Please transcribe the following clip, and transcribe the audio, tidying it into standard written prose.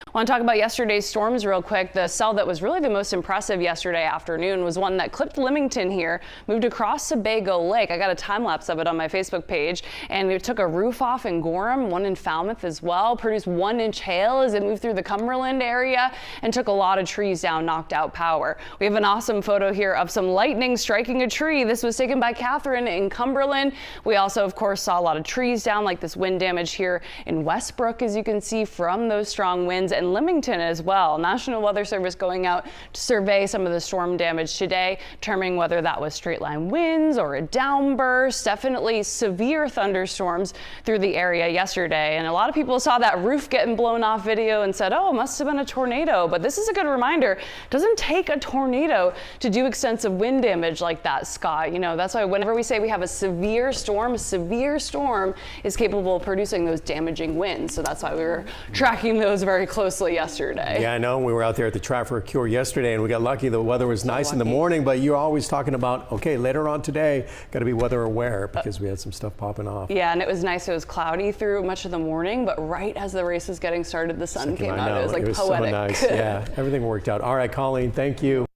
I want to talk about yesterday's storms real quick. The cell that was really the most impressive yesterday afternoon was one that clipped Limington here, moved across Sebago Lake. I got a time lapse of it on my Facebook page, and it took a roof off in Gorham, one in Falmouth as well, produced 1-inch hail as it moved through the Cumberland area, and took a lot of trees down, knocked out power. We have an awesome photo here of some lightning striking a tree. This was taken by Catherine in Cumberland. We also, of course, saw a lot of trees down, like this wind damage here in Westbrook, as you can see from those strong winds, and Limington as well. National Weather Service going out to survey some of the storm damage today, determining whether that was straight line winds or a downburst. Definitely severe thunderstorms through the area yesterday, and a lot of people saw that roof getting blown off video and said, oh, it must have been a tornado. But this is a good reminder. It doesn't take a tornado to do extensive wind damage like that, Scott. You know, that's why whenever we say we have a severe storm is capable of producing those damaging winds. So that's why we were tracking those very closely yesterday. Yeah, I know. We were out there at the Traffic Cure yesterday, and we got lucky. The weather was nice in the morning, but you're always talking about, okay, later on today, got to be weather aware because we had some stuff popping off. Yeah, and it was nice. It was cloudy through much of the morning, but right as the race was getting started, the sun came out. It was like poetic. So nice. Yeah, everything worked out. All right, Colleen, thank you.